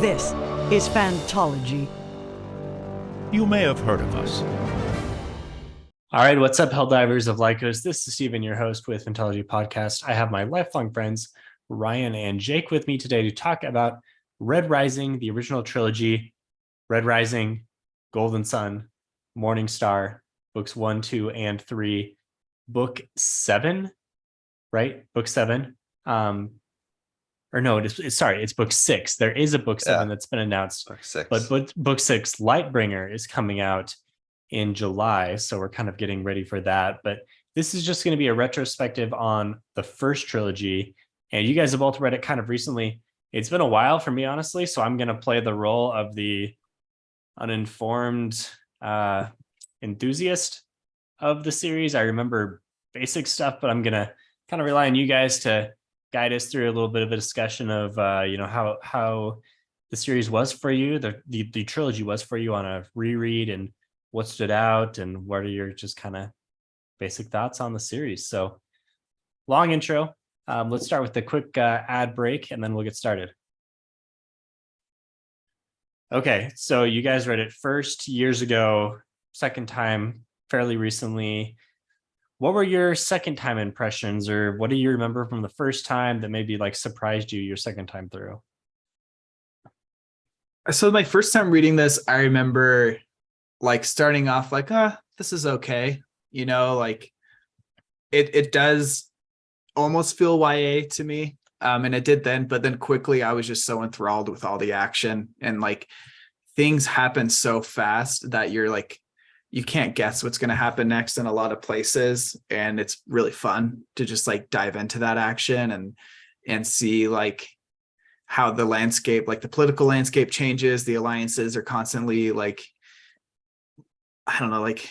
This is Phantology. You may have heard of us. All right, what's up, Helldivers of Lycos? This is Steven, your host with Phantology Podcast. I have my lifelong friends, Ryan and Jake, with me today to talk about Red Rising, the original trilogy, Red Rising, Golden Sun, Morning Star, books 1, 2, and 3, book 7, right? Book 7. Or no, it's book 6. There is a book 7 that's been announced. Book 6. But book 6, Lightbringer, is coming out in July, so we're kind of getting ready for that. But this is just going to be a retrospective on the first trilogy, and you guys have both read it kind of recently. It's been a while for me, honestly, so I'm going to play the role of the uninformed enthusiast of the series. I remember basic stuff, but I'm going to kind of rely on you guys to guide us through a little bit of a discussion of how the series was for you, the trilogy was for you on a reread, and what stood out, and what are your just kind of basic thoughts on the series. So long intro. Let's start with a quick ad break, and then we'll get started. Okay, so you guys read it first years ago, second time fairly recently. What were your second time impressions, or what do you remember from the first time that maybe like surprised you your second time through? So my first time reading this, I remember like starting off like, this is okay. You know, like it does almost feel YA to me. And it did then, but then quickly I was just so enthralled with all the action, and like things happen so fast that you're like, you can't guess what's going to happen next in a lot of places. And it's really fun to just like dive into that action and see like how the landscape, like the political landscape changes. The alliances are constantly like, I don't know, like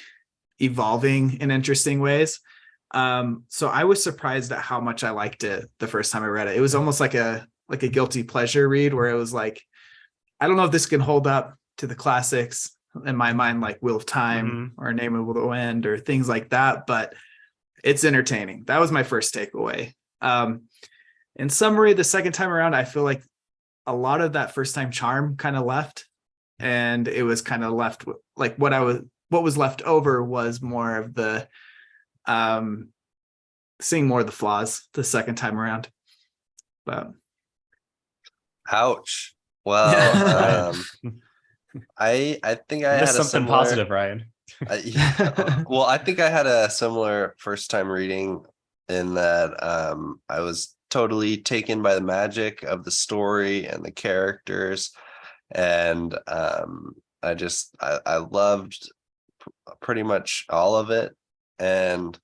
evolving in interesting ways. So I was surprised at how much I liked it the first time I read it. It was almost like a guilty pleasure read, where it was like, I don't know if this can hold up to the classics in my mind, like Wheel of Time or Name of the Wind or things like that, but it's entertaining. That was my first takeaway. In summary, the second time around, I feel like a lot of that first time charm kind of left, and it was kind of left with like what was left over was more of the seeing more of the flaws the second time around. But ouch. Well, I think I had something positive, Ryan. Well, I think I had a similar first time reading in that I was totally taken by the magic of the story and the characters, and I loved pretty much all of it, and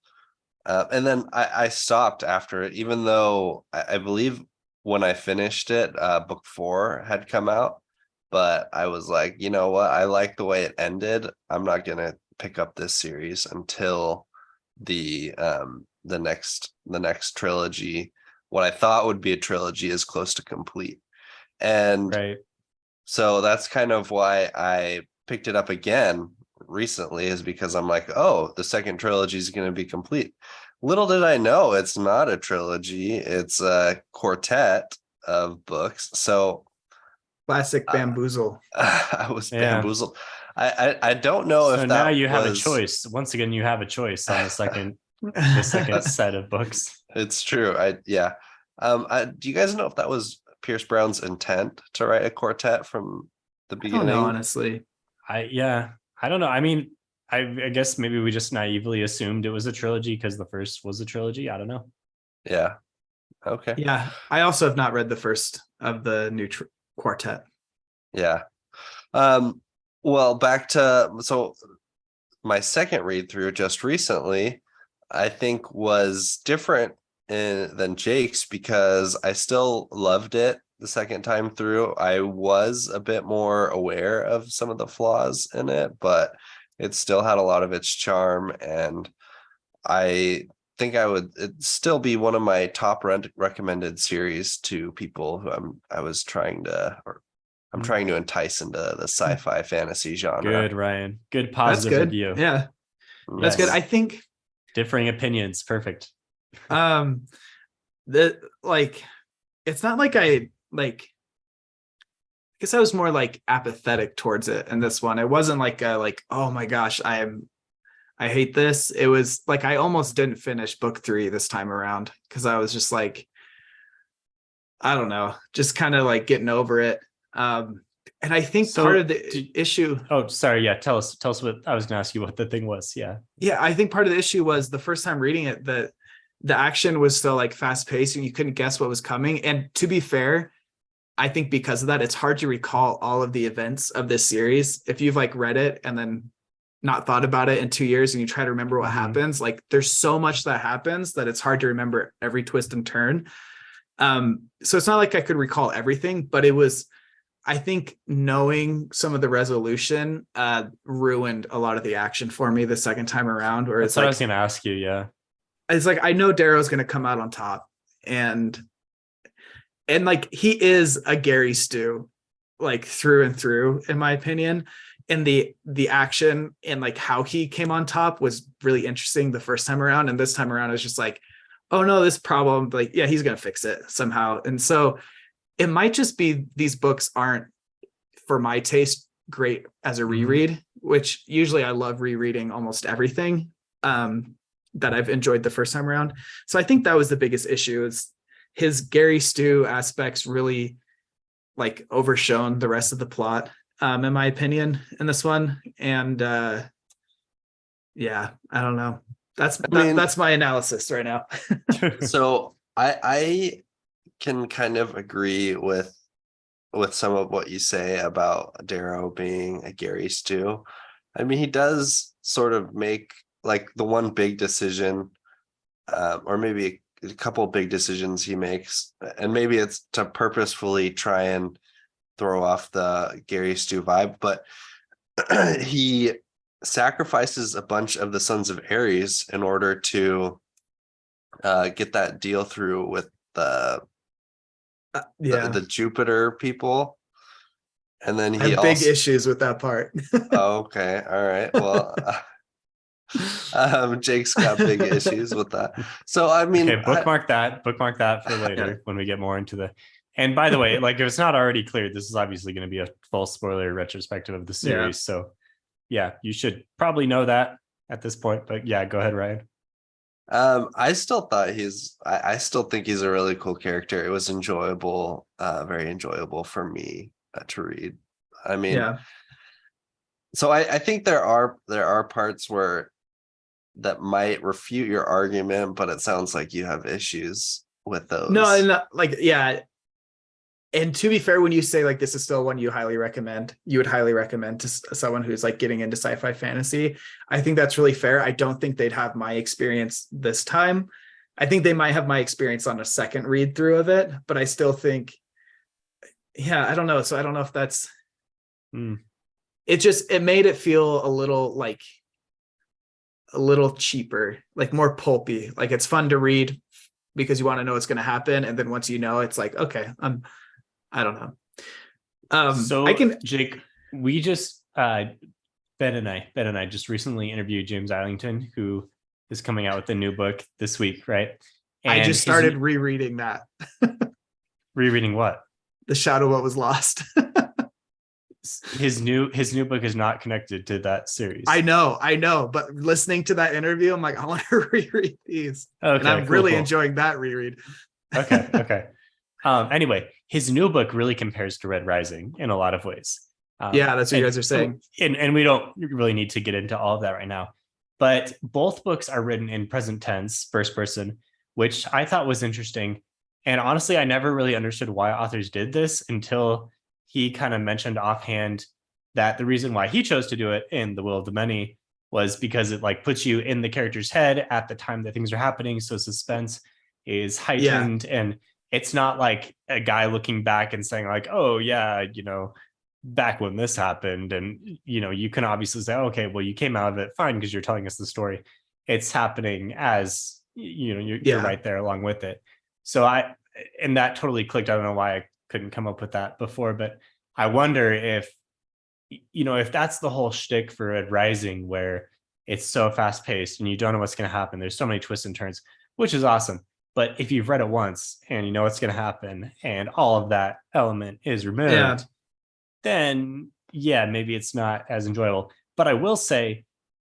then I stopped after it, even though I believe when I finished it, book 4 had come out. But I was like, you know what? I like the way it ended. I'm not gonna pick up this series until the next trilogy. What I thought would be a trilogy is close to complete, and right. So that's kind of why I picked it up again recently, is because I'm like, oh, the second trilogy is going to be complete. Little did I know it's not a trilogy; it's a quartet of books. So. Classic bamboozle. I was bamboozled. I don't know if that now you have a choice. Once again, you have a choice on the second set of books. It's true. Do you guys know if that was Pierce Brown's intent to write a quartet from the beginning? I don't know, honestly. I don't know. I mean, I guess maybe we just naively assumed it was a trilogy because the first was a trilogy. I don't know. Yeah. Okay. Yeah. I also have not read the first of the new quartet. Yeah. Well, back to my second read through just recently, I think was different than Jake's, because I still loved it the second time through. I was a bit more aware of some of the flaws in it, but it still had a lot of its charm, and I think it'd still be one of my top recommended series to people who I'm trying to entice into the sci-fi fantasy genre. Good, Ryan. Good positive That's good. review. Yeah. That's good. I think differing opinions. Perfect. It's not like I like guess I was more like apathetic towards it in this one. It wasn't like oh my gosh, I hate this. It was like I almost didn't finish book 3 this time around because I was just like, I don't know, just kind of like getting over it. And I think part of the issue. Oh, sorry. Yeah. Tell us what I was going to ask you what the thing was. Yeah. Yeah. I think part of the issue was the first time reading it, that the action was so like fast paced and you couldn't guess what was coming. And to be fair, I think because of that, it's hard to recall all of the events of this series. If you've like read it and then not thought about it in 2 years and you try to remember what happens, like there's so much that happens that it's hard to remember every twist and turn. So it's not like I could recall everything, but it was, I think knowing some of the resolution ruined a lot of the action for me the second time around, where it's what like, I was going to ask you. Yeah. It's like, I know Darrow's going to come out on top, and like, he is a Gary Stu, like through and through, in my opinion. And the action and like how he came on top was really interesting the first time around. And this time around, it's just like, oh no, this problem, like, yeah, he's going to fix it somehow. And so it might just be these books aren't, for my taste, great as a reread, which usually I love rereading almost everything that I've enjoyed the first time around. So I think that was the biggest issue, is his Gary Stu aspects really like overshone the rest of the plot, in my opinion, in this one. And yeah, I don't know. That's my analysis right now. So I can kind of agree with some of what you say about Darrow being a Gary Stu. I mean, he does sort of make like the one big decision, or maybe a couple of big decisions he makes, and maybe it's to purposefully try and throw off the Gary Stu vibe, but he sacrifices a bunch of the Sons of Ares in order to get that deal through with the Jupiter people. And then he have big issues with that part. Oh, okay, all right, well, Jake's got big issues with that. So I mean, okay, bookmark that for later when we get more into the. And by the way, like, if it's not already clear, this is obviously going to be a full spoiler retrospective of the series. Yeah. So yeah, you should probably know that at this point. But yeah, go ahead, Ryan. I still think he's a really cool character. It was enjoyable, very enjoyable for me to read. I mean, yeah. So I think there are parts where that might refute your argument, but it sounds like you have issues with those. No, like, yeah. And to be fair, when you say like this is still one you would highly recommend to someone who's like getting into sci-fi fantasy, I think that's really fair. I don't think they'd have my experience this time. I think they might have my experience on a second read through of it, but I still think, yeah, I don't know. So I don't know if that's, it made it feel a little cheaper, like more pulpy. Like, it's fun to read because you want to know what's going to happen. And then once you know, it's like, okay, I don't know. So Jake, we just Ben and I just recently interviewed James Islington, who is coming out with a new book this week, right? And I just started rereading that. Rereading what? The Shadow What Was Lost. His new book is not connected to that series. I know, but listening to that interview, I'm like, I want to reread these. Okay, and I'm really enjoying that reread. Okay. Anyway, his new book really compares to Red Rising in a lot of ways. Yeah, that's what you guys are saying. And we don't really need to get into all of that right now. But both books are written in present tense, first person, which I thought was interesting. And honestly, I never really understood why authors did this until he kind of mentioned offhand that the reason why he chose to do it in The Will of the Many was because it like puts you in the character's head at the time that things are happening. So suspense is heightened. Yeah. And it's not like a guy looking back and saying like, oh yeah, back when this happened. And, you can obviously say, okay, well, you came out of it fine because you're telling us the story. It's happening as, you're right there along with it. So and that totally clicked. I don't know why I couldn't come up with that before, but I wonder if that's the whole shtick for Red Rising, where it's so fast paced and you don't know what's going to happen. There's so many twists and turns, which is awesome. But if you've read it once and you know what's going to happen and all of that element is removed, then yeah, maybe it's not as enjoyable. But I will say,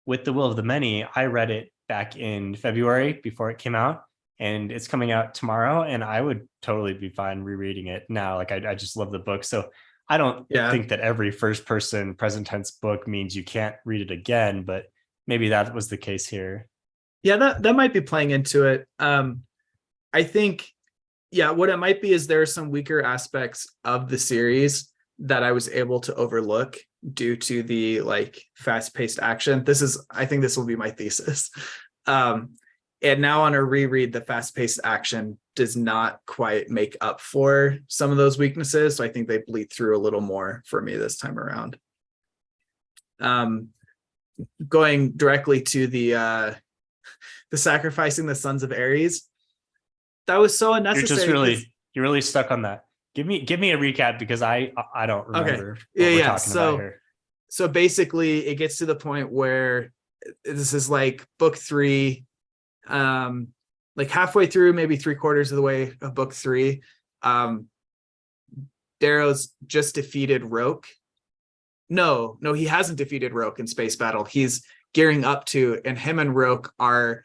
with The Will of the Many, I read it back in February before it came out, and it's coming out tomorrow, and I would totally be fine rereading it now. Like I just love the book. So I don't Yeah. think that every first person present tense book means you can't read it again, but maybe that was the case here. Yeah, that might be playing into it. I think, yeah, what it might be is there are some weaker aspects of the series that I was able to overlook due to the like fast-paced action. I think this will be my thesis. And now on a reread, the fast-paced action does not quite make up for some of those weaknesses. So I think they bleed through a little more for me this time around. Going directly to the sacrificing the sons of Ares, that was so unnecessary. You're really stuck on that. Give me a recap, because I don't remember what we're talking about here. So basically it gets to the point where this is like book 3, like halfway through, maybe 3/4 of the way of book 3. Darrow's just defeated Roke. No, he hasn't defeated Roke in Space Battle. He's gearing up to, and him and Roke are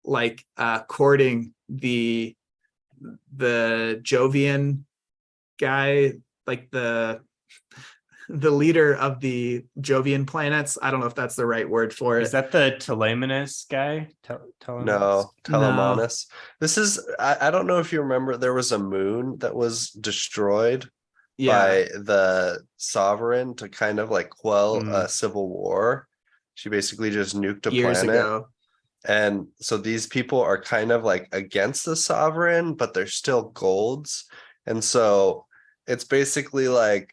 like courting the Jovian guy, like the leader of the Jovian planets. I don't know if that's the right word for it. Is that the Telemanus guy? No, Telemanus. This is, I don't know if you remember, there was a moon that was destroyed by the Sovereign to kind of like quell a civil war. She basically just nuked a years planet ago. And so these people are kind of like against the Sovereign, but they're still golds. And so it's basically like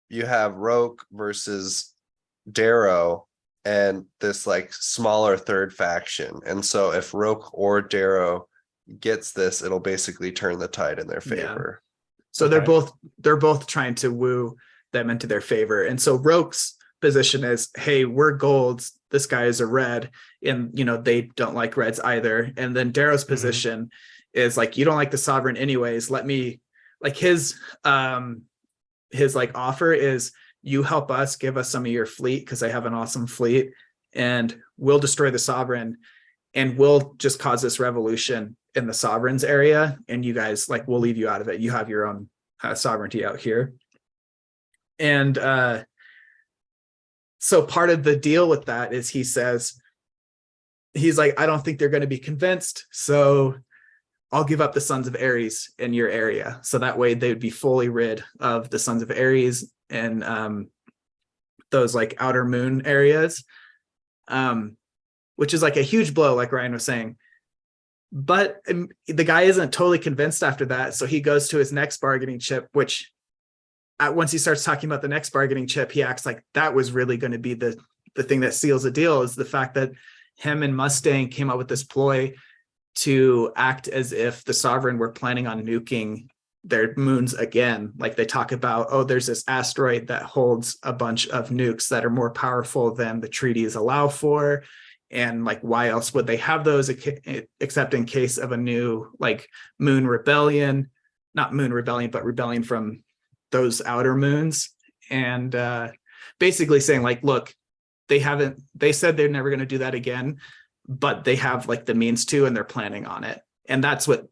you have Roke versus Darrow and this like smaller third faction. And so if Roke or Darrow gets this, it'll basically turn the tide in their favor. So they're both trying to woo them into their favor. And so Roke's position is, hey, we're golds, this guy is a red, and they don't like reds either. And then Darrow's position is like, you don't like the Sovereign anyways, let me, like, his like offer is, you help us, give us some of your fleet, because I have an awesome fleet, and we'll destroy the Sovereign, and we'll just cause this revolution in the Sovereign's area, and you guys, like, we'll leave you out of it, you have your own sovereignty out here. And so part of the deal with that is he's like, I don't think they're going to be convinced, so I'll give up the Sons of Ares in your area. So that way they would be fully rid of the Sons of Ares and those like outer moon areas, which is like a huge blow, like Ryan was saying. But the guy isn't totally convinced after that. So he goes to his next bargaining chip, which once he starts talking about the next bargaining chip, he acts like that was really going to be the thing that seals the deal, is the fact that him and Mustang came up with this ploy to act as if the Sovereign were planning on nuking their moons again. Like they talk about, oh, there's this asteroid that holds a bunch of nukes that are more powerful than the treaties allow for. And like, why else would they have those except in case of a new like moon rebellion, not moon rebellion, but rebellion from those outer moons. And basically saying like, look, they said they're never going to do that again, but they have like the means to, and they're planning on it. And that's what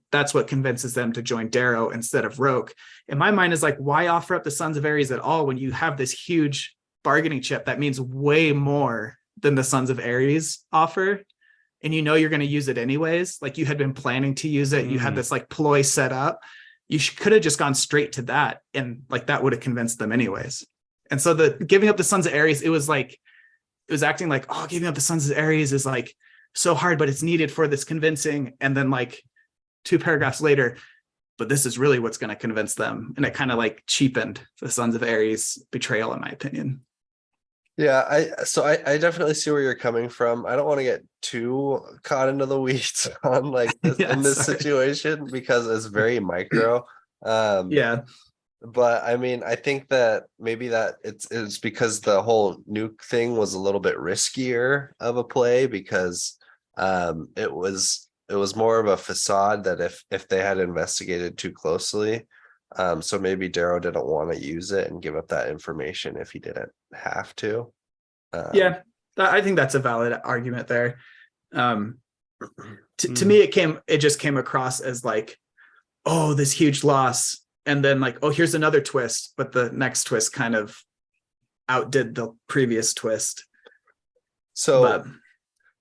convinces them to join Darrow instead of Roke. In my mind is like, why offer up the Sons of Ares at all when you have this huge bargaining chip that means way more than the Sons of Ares offer? And you're going to use it anyways. Like you had been planning to use it. You had this like ploy set up. You could have just gone straight to that. And like, that would have convinced them anyways. And so the giving up the Sons of Ares, it was acting like, oh, giving up the Sons of Ares is like so hard, but it's needed for this convincing. And then like 2 paragraphs later, but this is really what's going to convince them. And it kind of like cheapened the Sons of Ares betrayal, in my opinion. Yeah, I definitely see where you're coming from. I don't want to get too caught into the weeds on like this in this situation, because it's very micro. But I mean, I think that maybe that it's because the whole nuke thing was a little bit riskier of a play, because it was more of a facade that if they had investigated too closely, So maybe Darrow didn't want to use it and give up that information if he didn't have to. Yeah, I think that's a valid argument there. To me, it just came across as like, oh, this huge loss, and then like, oh, here's another twist, but the next twist kind of outdid the previous twist. So, But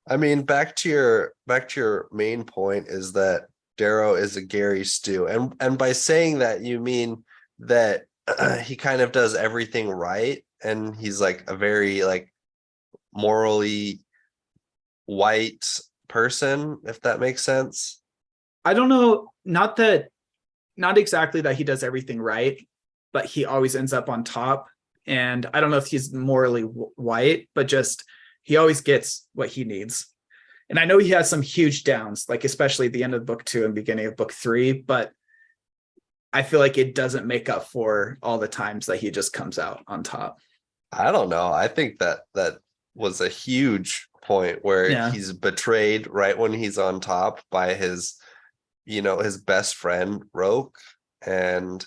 I mean, back to your main point is that Darrow is a Gary Stu, and by saying that you mean that he kind of does everything right, and he's like a very like morally white person, if that makes sense. I don't know, not exactly that he does everything right, but he always ends up on top. And I don't know if he's morally white, but just he always gets what he needs. And I know he has some huge downs, like especially at the end of book 2 and beginning of book 3, but I feel like it doesn't make up for all the times that he just comes out on top. I don't know. I think that was a huge point where he's betrayed right when he's on top by his best friend Roke, and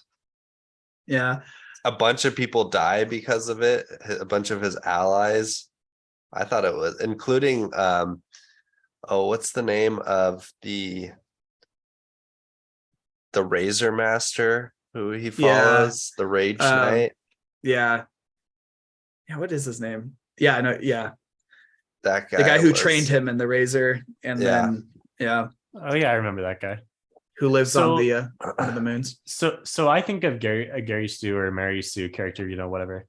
a bunch of people die because of it, a bunch of his allies. I thought it was including what's the name of the Razor Master who he follows, the Rage Knight. What is his name? I know. That guy, the guy who trained him in the Razor, and then I remember that guy who lives on the one of the moons. So I think of a Gary Stu or a Mary Sue character, whatever.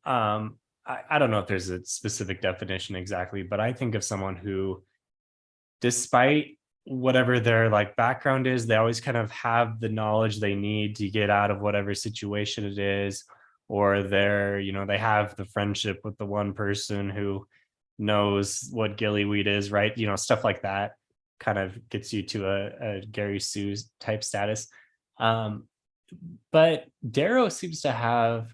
I don't know if there's a specific definition exactly, but I think of someone who, despite whatever their like background is, they always kind of have the knowledge they need to get out of whatever situation it is, or they have the friendship with the one person who knows what gillyweed is, right? Stuff like that kind of gets you to a Gary Stu type status. But Darrow seems to have,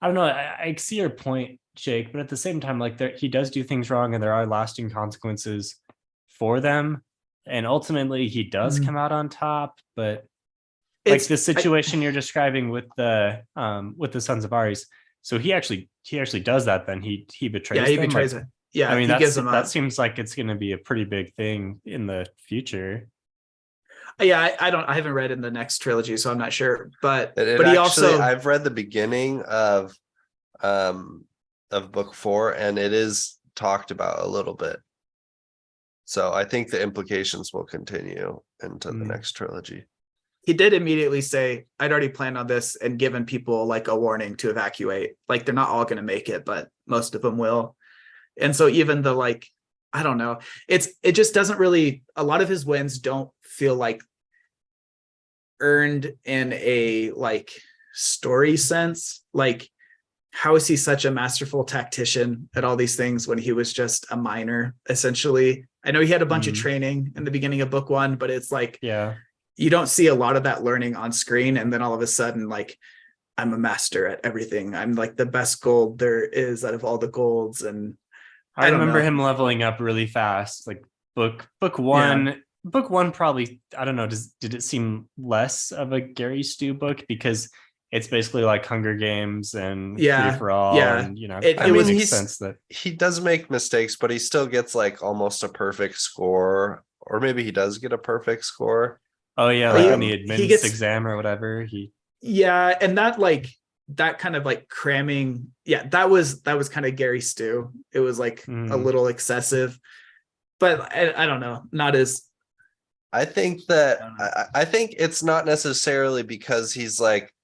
I don't know, I see your point, Jake, but at the same time, like he does do things wrong and there are lasting consequences for them. And ultimately he does come out on top, but like the situation you're describing with the Sons of Ares. So he actually does that. Then he betrays them. He betrays it. Yeah, I mean, that seems like it's going to be a pretty big thing in the future. Yeah, I haven't read in the next trilogy, so I'm not sure. But I've read the beginning of book 4, and it is talked about a little bit. So I think the implications will continue into the next trilogy. He did immediately say, I'd already planned on this and given people like a warning to evacuate. Like they're not all going to make it, but most of them will. And so even the like, I don't know, it just doesn't really, a lot of his wins don't feel like earned in a like story sense. Like, how is he such a masterful tactician at all these things when he was just a miner, essentially? I know he had a bunch of training in the beginning of book 1, but it's like, you don't see a lot of that learning on screen. And then all of a sudden, like, I'm a master at everything. I'm like the best gold there is out of all the golds. And I remember him leveling up really fast. Like book 1, book 1 probably, I don't know, did it seem less of a Gary Stu book because it's basically like Hunger Games and free for all. And, it makes sense that he does make mistakes, but he still gets like almost a perfect score, or maybe he does get a perfect score. Oh yeah, like on the admittance exam or whatever. And that kind of like cramming, that was kind of Gary Stu. It was like a little excessive, but I don't know, not as. I think it's not necessarily because he's like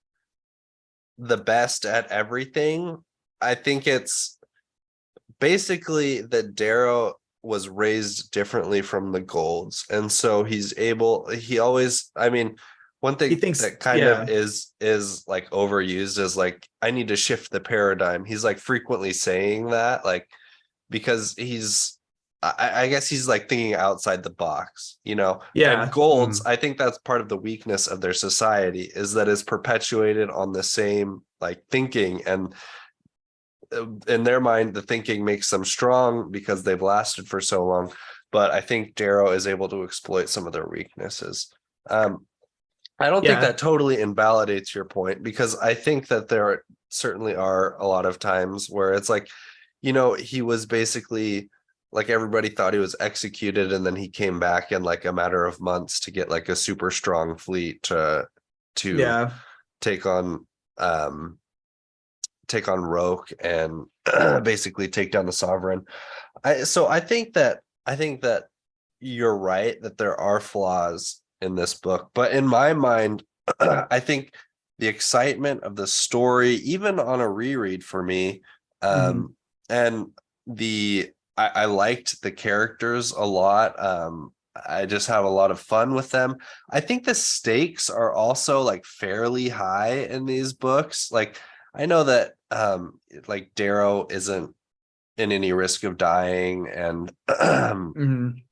the best at everything. I think it's basically that Darrow was raised differently from the Golds, and so one thing that kind of is like overused is like, I need to shift the paradigm. He's like frequently saying that, like, because I guess he's like thinking outside the box, and Golds, I think that's part of the weakness of their society, is that it's perpetuated on the same like thinking, and in their mind the thinking makes them strong because they've lasted for so long. But I think Darrow is able to exploit some of their weaknesses. I don't think Yeah. that totally invalidates your point, because I think that there certainly are a lot of times where it's like, he was basically like, everybody thought he was executed, and then he came back in like a matter of months to get like a super strong fleet to Yeah. take on Roke and basically take down the Sovereign. So I think that you're right that there are flaws in this book, but in my mind, I think the excitement of the story, even on a reread for me, and I liked the characters a lot. I just have a lot of fun with them. I think the stakes are also like fairly high in these books. Like, I know that like Darrow isn't in any risk of dying, and Mhm.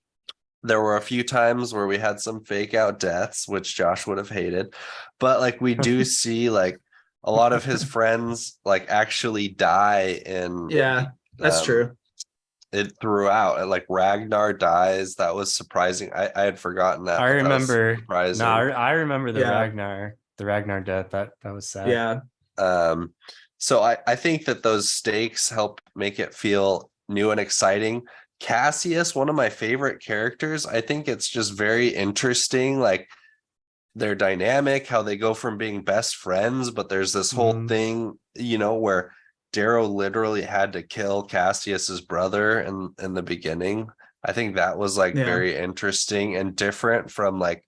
there were a few times where we had some fake out deaths, which Josh would have hated, but like we do see like a lot of his friends like actually die in Yeah, that's um true. it throughout. And like Ragnar dies. That was surprising. I had forgotten that, I but that was remember. No, surprising. I remember Yeah. The Ragnar death. That was sad. Yeah. So I think that those stakes help make it feel new and exciting. Cassius, one of my favorite characters. I think it's just very interesting, like their dynamic, how they go from being best friends, but there's this whole thing, where Darrow literally had to kill Cassius's brother in the beginning. I think that was like Yeah. very interesting and different from like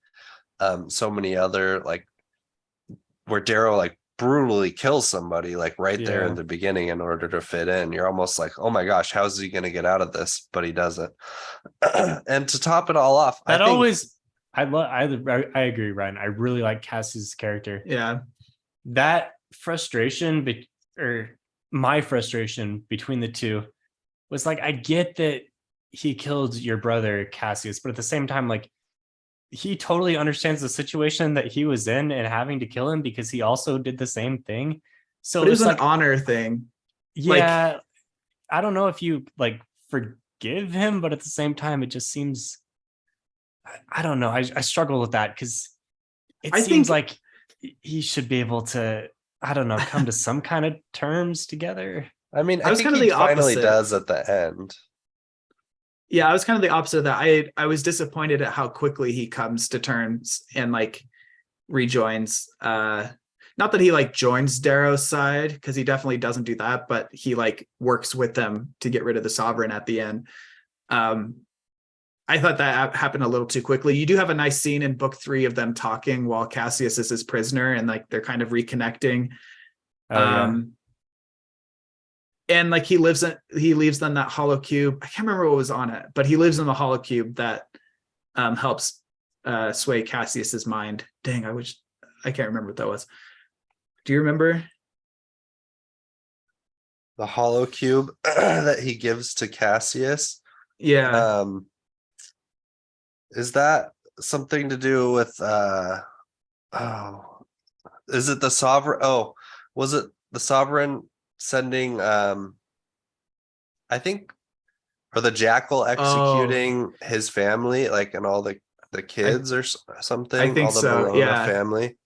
so many other, like where Darrow like brutally kills somebody like right there in Yeah. the beginning in order to fit in. You're almost like, oh my gosh, how's he going to get out of this? But he doesn't. And to top it all off, That always. I agree, Ryan. I really like Cassie's character. Yeah. That frustration, or my frustration between the two, was like, I get that he killed your brother Cassius, but at the same time, like, he totally understands the situation that he was in and having to kill him because he also did the same thing. So But it was it's an like, honor thing. yeah, I don't know if you like forgive him, but at the same time, it just seems, I don't know. I struggle with that because it I seems think like he should be able to, I don't know, come to some kind of terms together. I mean, I I was think kind of he the finally opposite. does at the end. Yeah, I was kind of the opposite of that. I was disappointed at how quickly he comes to terms and like rejoins. Not that he like joins Darrow's side, because he definitely doesn't do that, but he like works with them to get rid of the Sovereign at the end. I thought that happened a little too quickly. You do have a nice scene in book 3 of them talking while Cassius is his prisoner, and like they're kind of reconnecting. And like he leaves them that hollow cube. I can't remember what was on it, but he lives in the hollow cube that helps sway Cassius's mind. Dang, I can't remember what that was. Do you remember? The hollow cube that he gives to Cassius. Yeah. Is that something to do with is it the Sovereign? Oh, was it the Sovereign sending I think, or the Jackal executing his family, like, and all the kids or something, I think all the so. Bologna Yeah. family,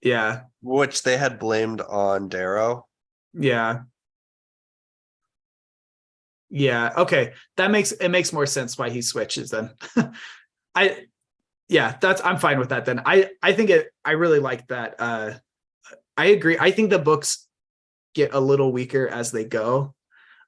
Yeah. which they had blamed on Darrow. Yeah. Yeah. Okay. It makes more sense why he switches then. I'm fine with that then. I really like that. I agree. I think the books get a little weaker as they go.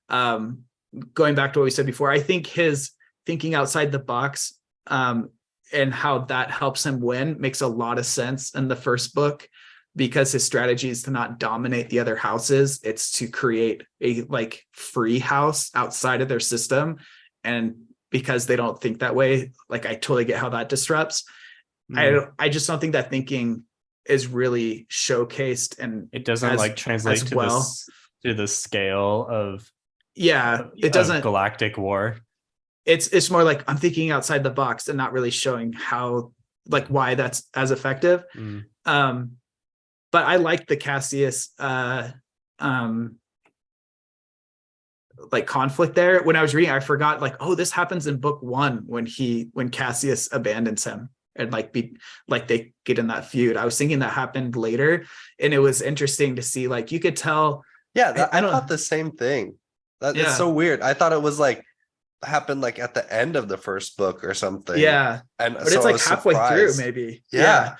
Going back to what we said before, I think his thinking outside the box and how that helps him win makes a lot of sense in the first book, because his strategy is to not dominate the other houses. It's to create a like free house outside of their system. And because they don't think that way, like I totally get how that disrupts. I just don't think that thinking is really showcased, and it doesn't like translate to well to the scale of it doesn't galactic war. It's more like I'm thinking outside the box and not really showing how, like, why that's as effective. But I like the Cassius like conflict there. When I was reading, I forgot like, oh, this happens in book 1 when Cassius abandons him and like be like they get in that feud. I was thinking that happened later, and it was interesting to see, like, you could tell. Yeah, I I don't. thought the same thing. That's Yeah. so weird. I thought it was like happened like at the end of the first book or something. Yeah, And but so it's I like was halfway through, surprised. maybe. Yeah.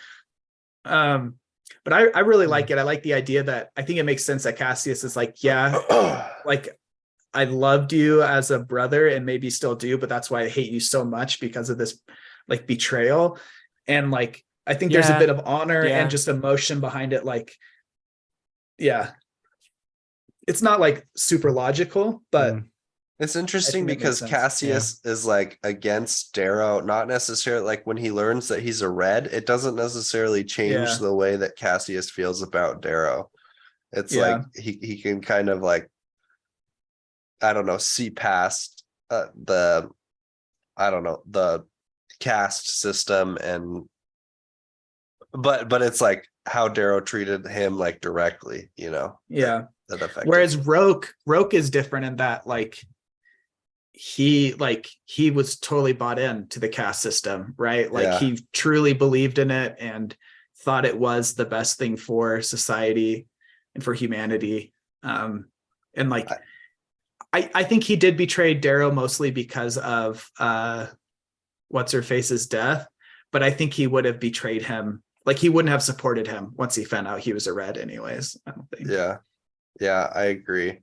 But I really like it. I like the idea that I think it makes sense that Cassius is like, yeah, like I loved you as a brother and maybe still do, but that's why I hate you so much, because of this like betrayal. And like, I think there's a bit of honor and just emotion behind it. Like, yeah, it's not like super logical, but It's interesting think it makes because sense. Cassius is like against Darrow, not necessarily like when he learns that he's a red, it doesn't necessarily change the way that Cassius feels about Darrow. It's like he can kind of like, I don't know, see past the caste system, and but it's like how Darrow treated him like directly, you know. Yeah. That affected Whereas him. Roke is different in that like he was totally bought in to the caste system, right? Like he truly believed in it and thought it was the best thing for society and for humanity. And like I think he did betray Darrow mostly because of what's her face's death, but I think he would have betrayed him. Like he wouldn't have supported him once he found out he was a red anyways, I don't think. Yeah, I agree.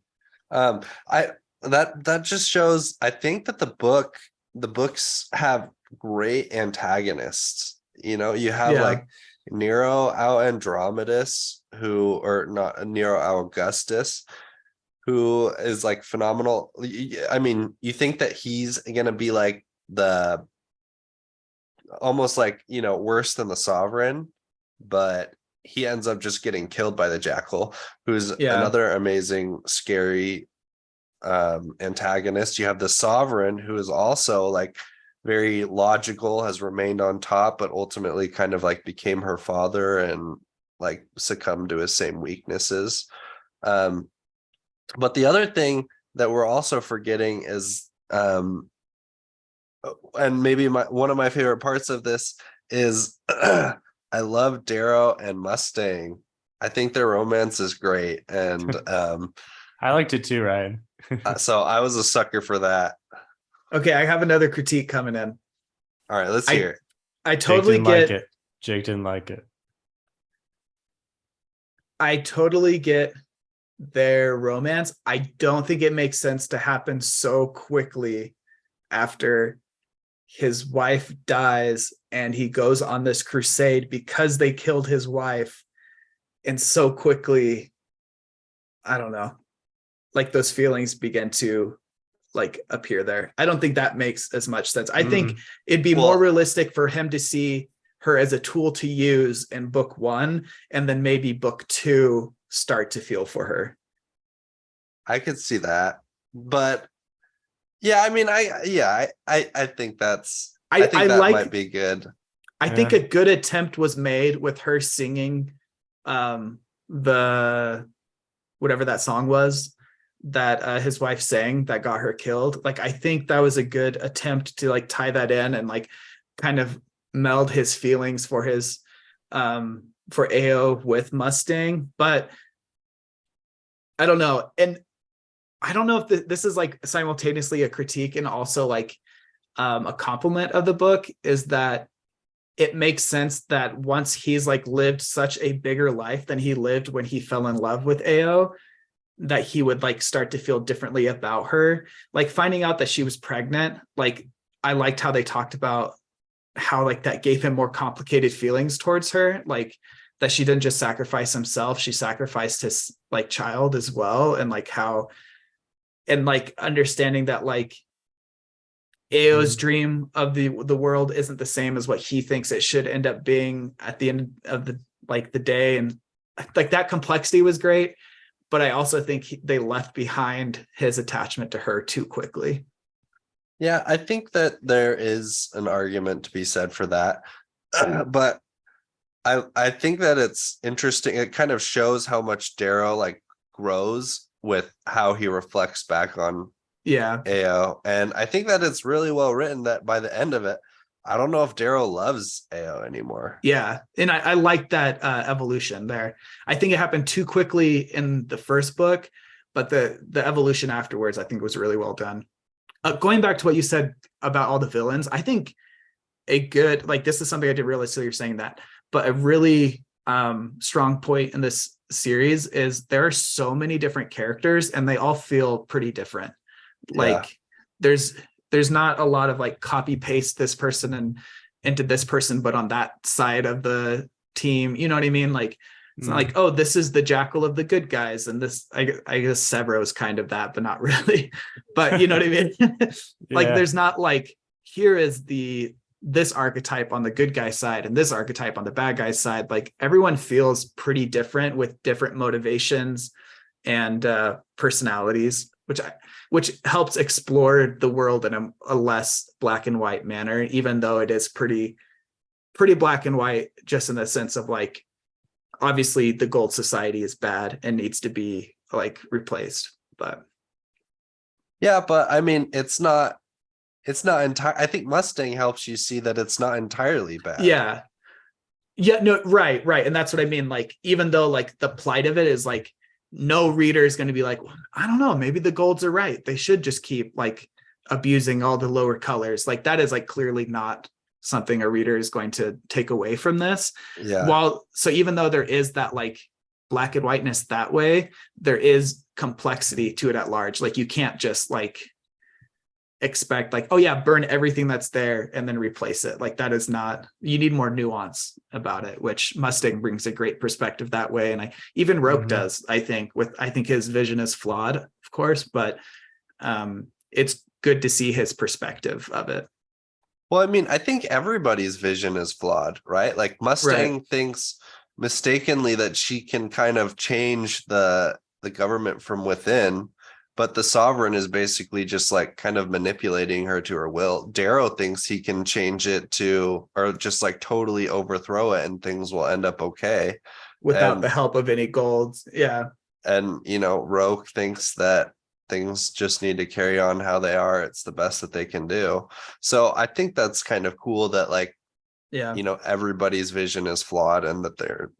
That just shows, I think that the books have great antagonists. You know, you have like Nero out Andromedus, or not Nero out Augustus, who is like phenomenal. I mean, you think that he's gonna be like the almost like, you know, worse than the Sovereign, but he ends up just getting killed by the Jackal, who's another amazing, scary antagonist. You have the Sovereign, who is also like very logical, has remained on top, but ultimately kind of like became her father and like succumbed to his same weaknesses. But the other thing that we're also forgetting is and maybe one of my favorite parts of this is I love Darrow and Mustang. I think their romance is great, and I liked it too, Ryan. So I was a sucker for that. Okay, I have another critique coming in. All right, let's hear it. I totally get Jake didn't like it. I totally get their romance. I don't think it makes sense to happen so quickly after his wife dies and he goes on this crusade because they killed his wife, and so quickly, I don't know, like those feelings begin to like appear there. I don't think that makes as much sense. I think it'd be more realistic for him to see her as a tool to use in book 1, and then maybe book 2 start to feel for her. I could see that, but yeah, I mean, I think that's, I think that might be good. I think a good attempt was made with her singing the whatever that song was that his wife sang that got her killed. Like, I think that was a good attempt to like tie that in and like kind of meld his feelings for his for Ao with Mustang. But I don't know. And I don't know if this is like simultaneously a critique and also like a compliment of the book, is that it makes sense that once he's like lived such a bigger life than he lived when he fell in love with Ao, that he would like start to feel differently about her. Like finding out that she was pregnant, like I liked how they talked about how like that gave him more complicated feelings towards her, like that she didn't just sacrifice himself, she sacrificed his like child as well. And like how, and like understanding that like Ao's dream of the world isn't the same as what he thinks it should end up being at the end of the like the day. And like that complexity was great, but I also think they left behind his attachment to her too quickly. Yeah, I think that there is an argument to be said for that. But I think that it's interesting. It kind of shows how much Darrow like grows with how he reflects back on Ao. And I think that it's really well written that by the end of it, I don't know if Darrow loves Ao anymore. Yeah, and I like that evolution there. I think it happened too quickly in the first book, but the evolution afterwards, I think, was really well done. Going back to what you said about all the villains, I think a good, like, this is something I didn't realize till you're saying that, but a really strong point in this series is there are so many different characters and they all feel pretty different. Like there's not a lot of like copy paste this person and into this person, but on that side of the team, you know what I mean? Like it's not like, oh, this is the Jackal of the good guys, and this I guess Severo's kind of that, but not really. But you know what I mean? Like there's not like, here is this archetype on the good guy side and this archetype on the bad guy side. Like everyone feels pretty different with different motivations and personalities, which helps explore the world in a less black and white manner, even though it is pretty black and white, just in the sense of like, obviously the gold society is bad and needs to be like replaced. But yeah, but I mean, it's not entire. I think Mustang helps you see that it's not entirely bad. yeah, no, right, and that's what I mean. Like, even though like the plight of it is like, no reader is going to be like, well, I don't know, maybe the golds are right, they should just keep like abusing all the lower colors. Like that is like clearly not something a reader is going to take away from this. So even though there is that like black and whiteness that way, there is complexity to it at large. Like you can't just like expect like, oh yeah, burn everything that's there and then replace it. Like that is not, you need more nuance about it, which Mustang brings a great perspective that way. And even Roke does, I think his vision is flawed, of course, but it's good to see his perspective of it. Well, I mean, I think everybody's vision is flawed, right? Like Mustang thinks mistakenly that she can kind of change the government from within, but the sovereign is basically just like kind of manipulating her to her will. Darrow thinks he can change it to, or just like totally overthrow it and things will end up okay. Without the help of any golds. Yeah. And, you know, Roke thinks that things just need to carry on how they are. It's the best that they can do. So I think that's kind of cool that like, you know, everybody's vision is flawed and that there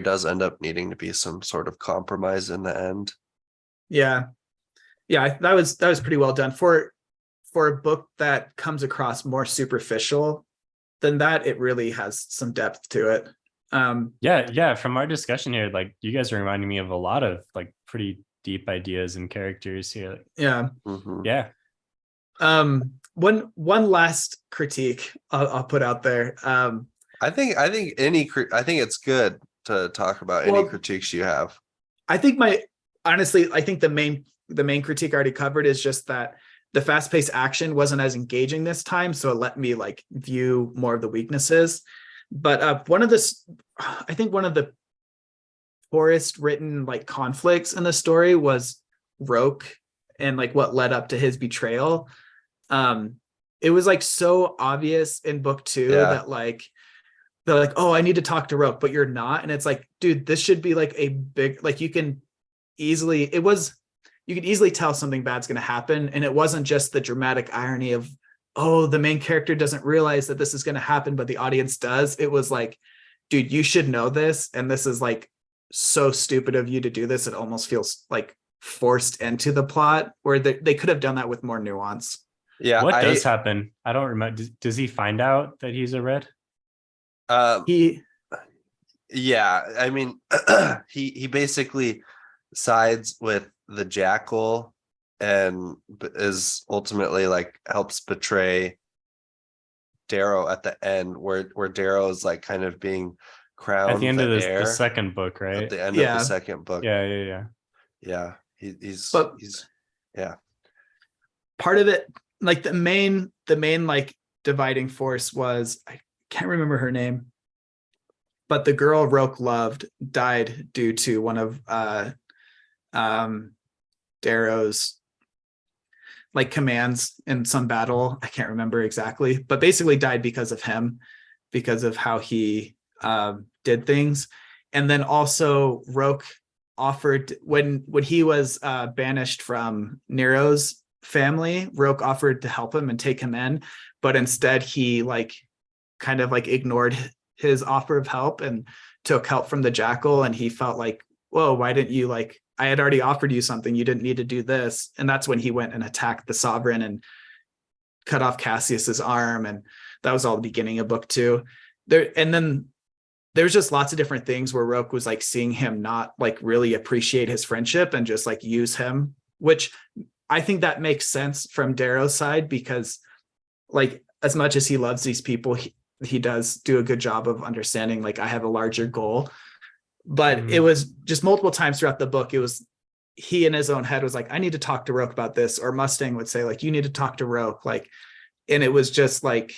does end up needing to be some sort of compromise in the end. Yeah, that was pretty well done for a book that comes across more superficial than that. It really has some depth to it. From our discussion here, like you guys are reminding me of a lot of like pretty deep ideas and characters here. One last critique I'll put out there. I think it's good to talk about any critiques you have. I think the main critique I already covered is just that the fast-paced action wasn't as engaging this time, so it let me like view more of the weaknesses. But one of the poorest written like conflicts in the story was Roke and like what led up to his betrayal. It was like so obvious in book 2 that like they're like, oh, I need to talk to Roke, but you're not. And it's like, dude, this should be like a big, like you could easily tell something bad's going to happen. And it wasn't just the dramatic irony of, oh, the main character doesn't realize that this is going to happen, but the audience does. It was like, dude, you should know this. And this is like so stupid of you to do this. It almost feels like forced into the plot, where they could have done that with more nuance. Yeah. What does happen? I don't remember. Does he find out that he's a red? I mean, he basically sides with the Jackal and is ultimately like helps betray Darrow at the end, where Darrow is like kind of being crowned at the end of the second book, right? At the end of the second book. Yeah. He's part of it, like the main like dividing force was, I can't remember her name, but the girl Roke loved died due to one of Darrow's like commands in some battle. I can't remember exactly, but basically died because of him, because of how he did things. And then also Roke offered, when he was banished from Nero's family, Roke offered to help him and take him in, but instead he like kind of like ignored his offer of help and took help from the jackal. And he felt like, whoa, why didn't you, like, I had already offered you something, you didn't need to do this. And that's when he went and attacked the sovereign and cut off Cassius's arm. And that was all the beginning of book 2 there. And then there's just lots of different things where Roke was like seeing him not like really appreciate his friendship and just like use him, which I think that makes sense from Darrow's side, because like as much as he loves these people, he does do a good job of understanding like I have a larger goal. But it was just multiple times throughout the book, it was he in his own head was like, I need to talk to Roke about this, or Mustang would say like, you need to talk to Roke, like, and it was just like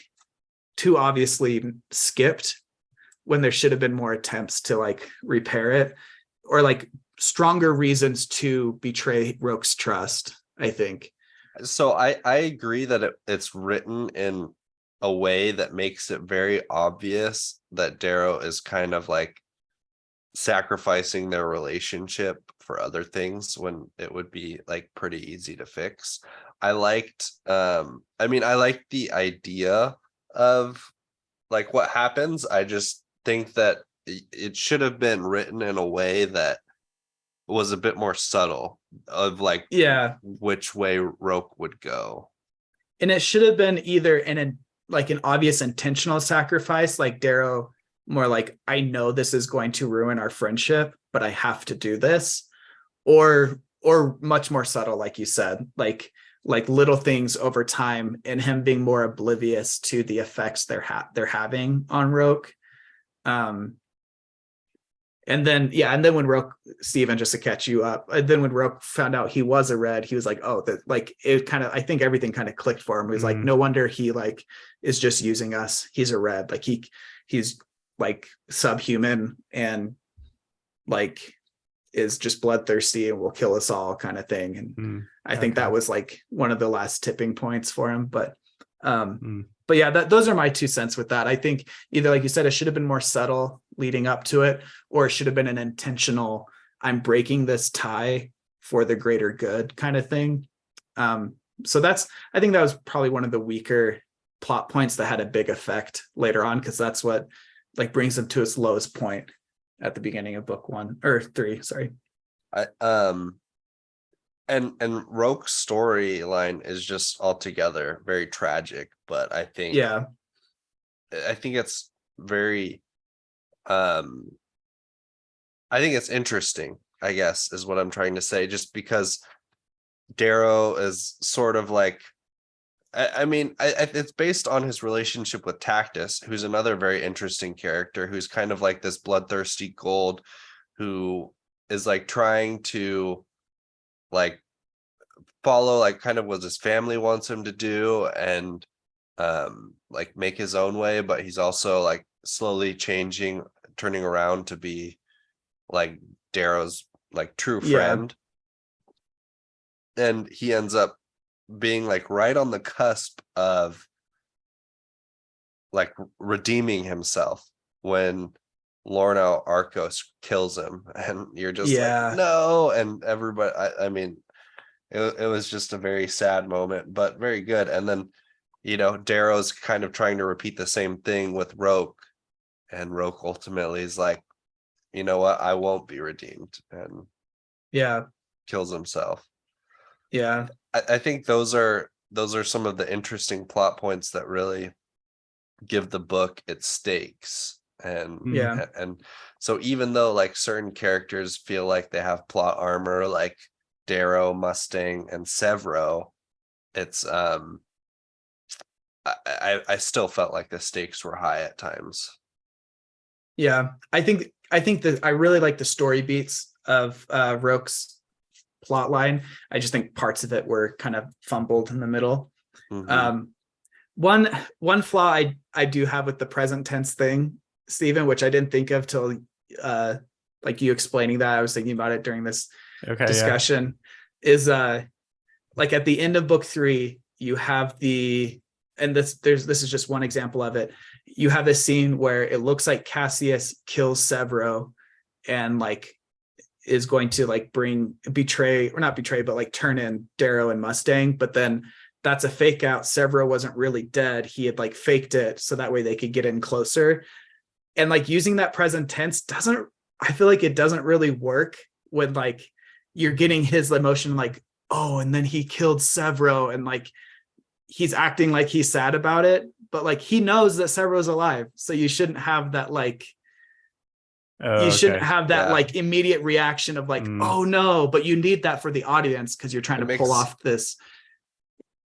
too obviously skipped when there should have been more attempts to like repair it, or like stronger reasons to betray Roke's trust, I think. So I agree that it's written in a way that makes it very obvious that Darrow is kind of like sacrificing their relationship for other things when it would be like pretty easy to fix. I liked I liked the idea of like what happens. I just think that it should have been written in a way that was a bit more subtle of like which way Roke would go. And it should have been either an obvious intentional sacrifice, like Darrow more like, I know this is going to ruin our friendship, but I have to do this, or much more subtle, like you said, like little things over time, and him being more oblivious to the effects they're having on Roke. And then when Roke, Steven, just to catch you up, then when Roke found out he was a red, he was like, oh, that like it kind of, I think everything kind of clicked for him. He was like, no wonder he like is just using us. He's a red, like he's like subhuman and like is just bloodthirsty and will kill us all kind of thing. And I think that was like one of the last tipping points for him. But yeah, those are my 2 cents with that. I think either, like you said, it should have been more subtle leading up to it, or it should have been an intentional, I'm breaking this tie for the greater good kind of thing. So I think that was probably one of the weaker plot points that had a big effect later on, because that's what like brings him to its lowest point at the beginning of book 1 or 3. Sorry. And Roke's storyline is just altogether very tragic, but I think it's very I think it's interesting, I guess, is what I'm trying to say, just because Darrow is sort of like, it's based on his relationship with Tactus, who's another very interesting character, who's kind of like this bloodthirsty gold who is like trying to like follow like kind of what his family wants him to do and like make his own way, but he's also like slowly turning around to be like Darrow's like true friend. And he ends up being like right on the cusp of like redeeming himself when Lorna Arcos kills him, and you're just like, no, and everybody, I mean, it was just a very sad moment, but very good. And then, you know, Darrow's kind of trying to repeat the same thing with Roke, and Roke ultimately is like, you know what, I won't be redeemed, and kills himself. I think those are some of the interesting plot points that really give the book its stakes. And so even though like certain characters feel like they have plot armor, like Darrow, Mustang, and Severo, it's I still felt like the stakes were high at times. I think that I really like the story beats of Roke's plot line. I just think parts of it were kind of fumbled in the middle. One flaw I do have with the present tense thing, Stephen, which I didn't think of till like you explaining that. I was thinking about it during this discussion, is like at the end of book 3, you have this is just one example of it. You have this scene where it looks like Cassius kills Severo, and like is going to like but like turn in Darrow and Mustang, but then that's a fake out. Severo wasn't really dead. He had like faked it so that way they could get in closer. And like using that present tense I feel like it doesn't really work when like you're getting his emotion like, oh, and then he killed Severo and like he's acting like he's sad about it, but like he knows that Severo's alive. So you shouldn't have that like shouldn't have that like immediate reaction of like, oh no, but you need that for the audience because you're trying to pull off this.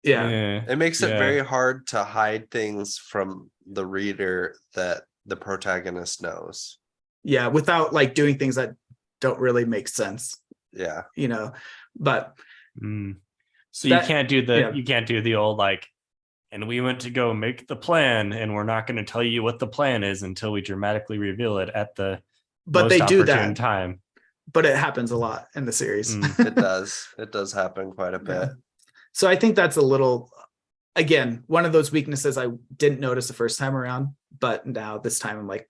It makes it very hard to hide things from the reader that the protagonist knows. Yeah, without like doing things that don't really make sense. Yeah. You know, but so you can't do the old like, and we went to go make the plan and we're not going to tell you what the plan is until we dramatically reveal it at the but most they do opportune that time. But it happens a lot in the series. It does happen quite a bit. Yeah. So I think that's a little, again, one of those weaknesses I didn't notice the first time around, but now this time I'm like,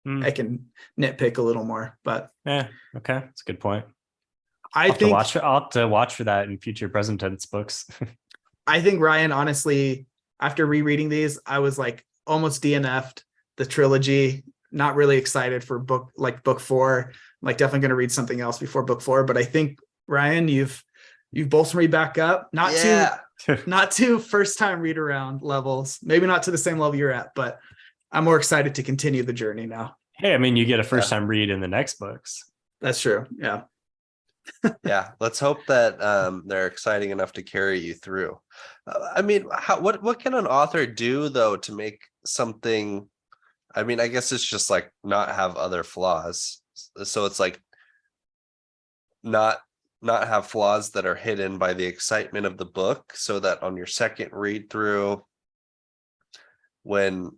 I can nitpick a little more. But okay, that's a good point. I'll have to watch for that in future present tense books. I think Ryan, honestly, after rereading these, I was like almost DNF'd the trilogy. Not really excited for book 4. I'm like definitely going to read something else before book 4. But I think Ryan, you've bolstered me back up. Not to first time read around levels. Maybe not to the same level you're at, but I'm more excited to continue the journey now. Hey, I mean, you get a first time read in the next books. That's true. Yeah. Yeah. Let's hope that they're exciting enough to carry you through. I mean, what can an author do though to make something? I mean, I guess it's just like not have other flaws. So it's like not have flaws that are hidden by the excitement of the book, so that on your second read through, when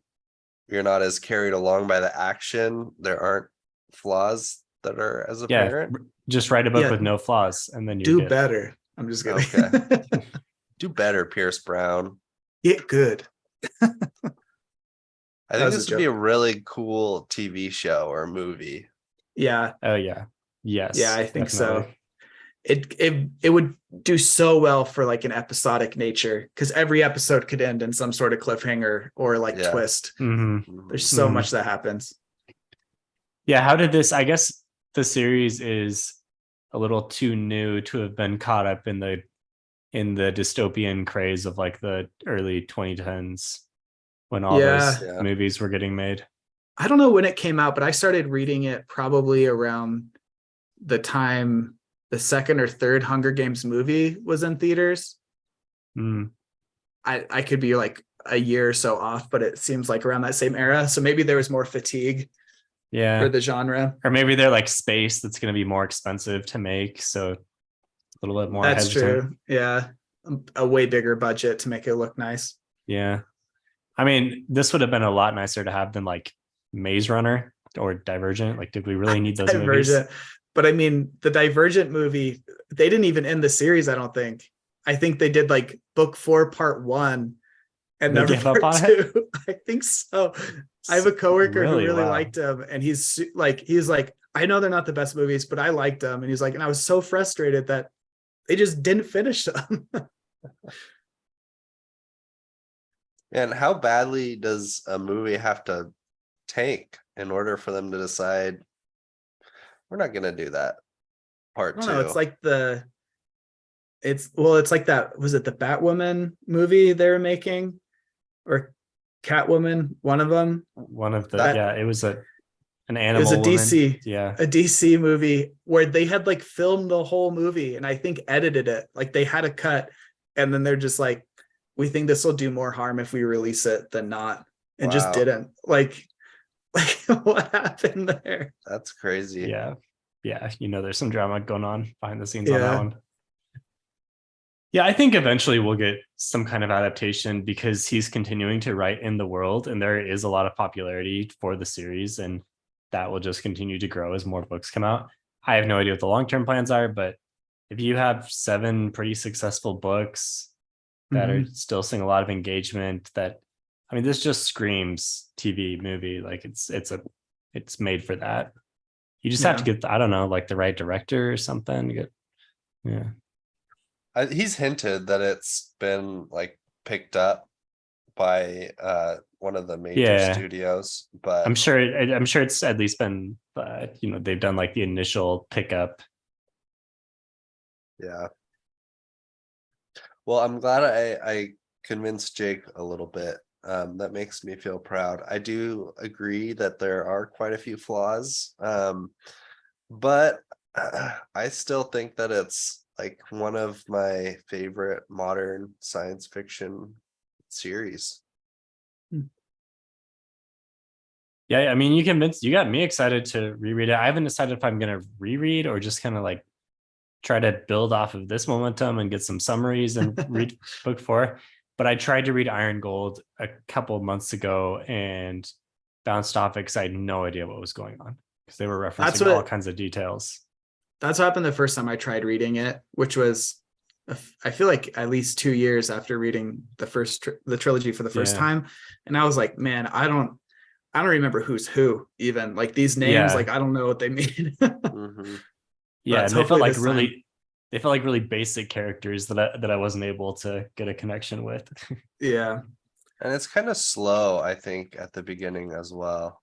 you're not as carried along by the action, there aren't flaws that are as apparent. Just write a book with no flaws, and then you do better. I'm just kidding. Okay. Do better, Pierce Brown. Get good. I think this would be a really cool TV show or movie. Yeah. Oh yeah. Yes. Yeah, I think definitely. So. It would do so well for like an episodic nature, because every episode could end in some sort of cliffhanger or like twist. There's so much that happens. Yeah. How did this? I guess the series is a little too new to have been caught up in the dystopian craze of like the early 2010s when all those movies were getting made. I don't know when it came out, but I started reading it probably around the time the second or third Hunger Games movie was in theaters. I could be like a year or so off, but it seems like around that same era. So maybe there was more fatigue for the genre. Or maybe they're like space that's going to be more expensive to make. So a little bit more hesitant. True. Yeah. A way bigger budget to make it look nice. Yeah. I mean, this would have been a lot nicer to have than like Maze Runner or Divergent. Like, did we really need those movies? But I mean, the Divergent movie, they didn't even end the series, I don't think. I think they did like book 4, part 1, and never part 2. I think so. I have a coworker who really liked them, and he's like, I know they're not the best movies, but I liked them. And he's like, and I was so frustrated that they just didn't finish them. And how badly does a movie have to tank in order for them to decide we're not going to do that part 2? No, it's like it's like that. Was it the Batwoman movie they were making, or Catwoman? One of them. One of the it was an animal. It was a DC, a DC movie where they had like filmed the whole movie and I think edited it. Like they had a cut, and then they're just like, we think this will do more harm if we release it than not, and just didn't. Like what happened there? That's crazy. Yeah. There's some drama going on behind the scenes on that one. Yeah, I think eventually we'll get some kind of adaptation because he's continuing to write in the world, and there is a lot of popularity for the series, and that will just continue to grow as more books come out. I have no idea what the long-term plans are, but if you have 7 pretty successful books that are still seeing a lot of engagement, this just screams TV movie. Like it's made for that. You just have to get, I don't know, like the right director or something. Yeah. He's hinted that it's been like picked up by one of the major studios, but I'm sure it's at least been they've done like the initial pickup. Yeah. Well, I'm glad I convinced Jake a little bit. That makes me feel proud. I do agree that there are quite a few flaws, but I still think that it's like one of my favorite modern science fiction series. Yeah, I mean, you got me excited to reread it. I haven't decided if I'm gonna reread or just kind of like try to build off of this momentum and get some summaries and read book 4. But I tried to read Iron Gold a couple of months ago and bounced off it because I had no idea what was going on because they were referencing all kinds of details. That's what happened the first time I tried reading it, which was, I feel like at least 2 years after reading the trilogy for the first time. And I was like, man, I don't remember who's who even, like these names, like I don't know what they mean. Mm-hmm. Yeah, and they felt like really basic characters that I wasn't able to get a connection with. Yeah. And it's kind of slow, I think, at the beginning as well.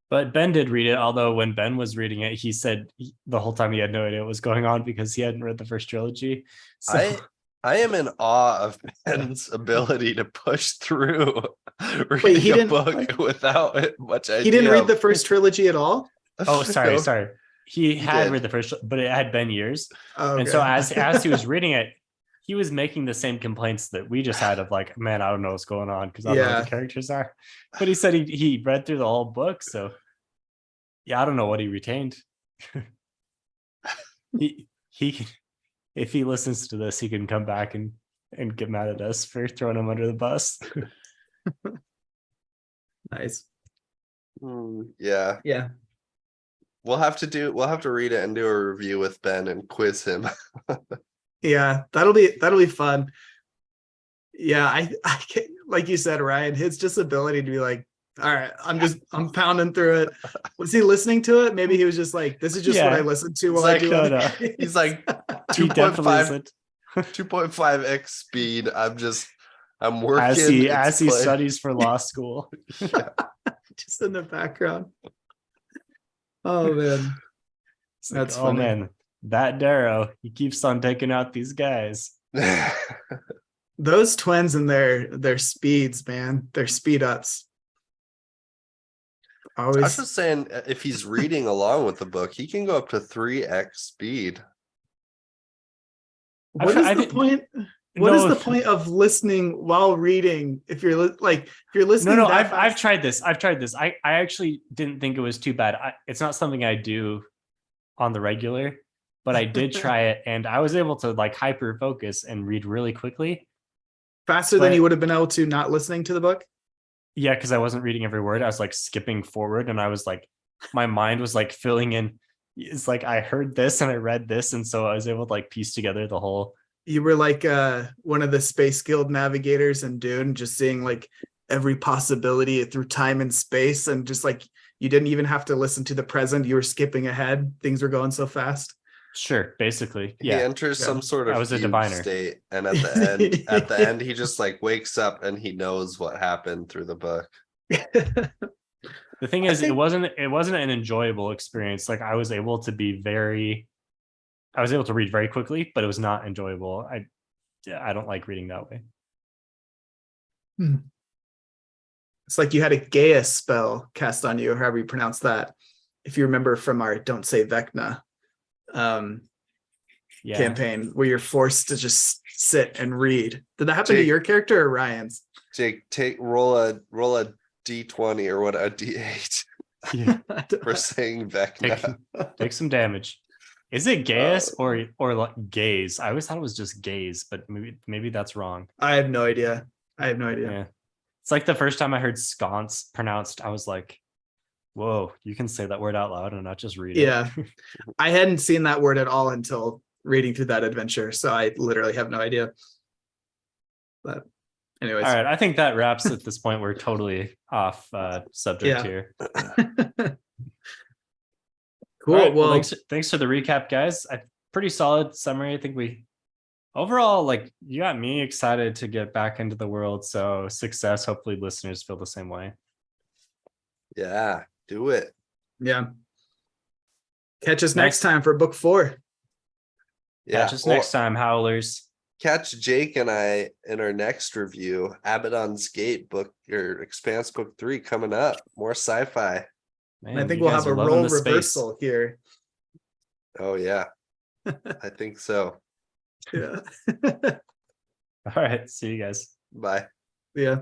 But Ben did read it, although when Ben was reading it, he said the whole time he had no idea what was going on because he hadn't read the first trilogy. So I am in awe of Ben's ability to push through reading a book without much idea. He didn't read the first trilogy at all? Oh, sorry. He had read the first, but it had been years. Oh, okay. And so as he was reading it, he was making the same complaints that we just had of like, man, I don't know what's going on because I don't know what the characters are. But he said he read through the whole book, so yeah, I don't know what he retained. he if he listens to this, he can come back and get mad at us for throwing him under the bus. Nice. Yeah. We'll have to read it and do a review with Ben and quiz him. Yeah, that'll be fun. Yeah, I can't, like you said, Ryan, his just ability to be like, all right, I'm pounding through it. Was he listening to it? Maybe he was just like, this is just what I listen to while I do it. He's like 2.5x speed. I'm working as he studies for law school. Just in the background. Oh man. That's funny. Oh man, that Darrow, he keeps on taking out these guys. Those twins and their speeds, man, their speed ups. I was just saying, if he's reading along with the book, he can go up to 3x speed. What is the point? What is the point of listening while reading? If you're listening, no, I've tried this. I actually didn't think it was too bad. It's not something I do on the regular, but I did try it, and I was able to like hyper focus and read really quickly, faster than you would have been able to not listening to the book. Yeah, because I wasn't reading every word. I was like skipping forward, and I was like, my mind was like filling in. It's like I heard this and I read this, and so I was able to like piece together the whole. You were like one of the Space Guild navigators in Dune, just seeing like every possibility through time and space, and just like you didn't even have to listen to the present. You were skipping ahead. Things were going so fast. Sure, basically, yeah. He enters some sort of state, and at the end, he just like wakes up and he knows what happened through the book. The thing is, it wasn't an enjoyable experience. Like I was able to read very quickly, but it was not enjoyable. I don't like reading that way. It's like you had a Gaius spell cast on you, or however you pronounce that. If you remember from our Don't Say Vecna campaign, where you're forced to just sit and read. Did that happen to your character or Ryan's? Jake, roll a d20 or what, a d8 for saying Vecna. Take some damage. Is it Gaius or like gaze? I always thought it was just gaze, but maybe that's wrong. I have no idea. Yeah. It's like the first time I heard sconce pronounced, I was like, whoa, you can say that word out loud and not just read it. Yeah. I hadn't seen that word at all until reading through that adventure, so I literally have no idea. But Anyways. All right, I think that wraps at this point. We're totally off subject Yeah. here. Cool. All right, well, thanks for the recap, guys. Pretty solid summary. I think we overall, like, you got me excited to get back into the world. So success. Hopefully listeners feel the same way. Yeah, do it. yeah. Catch us next time for book 4. Yeah. Catch us next time, Howlers. Catch Jake and I in our next review, Abaddon's Gate book or Expanse book 3 coming up. More sci-fi. Man, I think you we'll guys have a are loving role the space. reversal here. Oh yeah. I think so. Yeah. All right, see you guys. Bye. Yeah.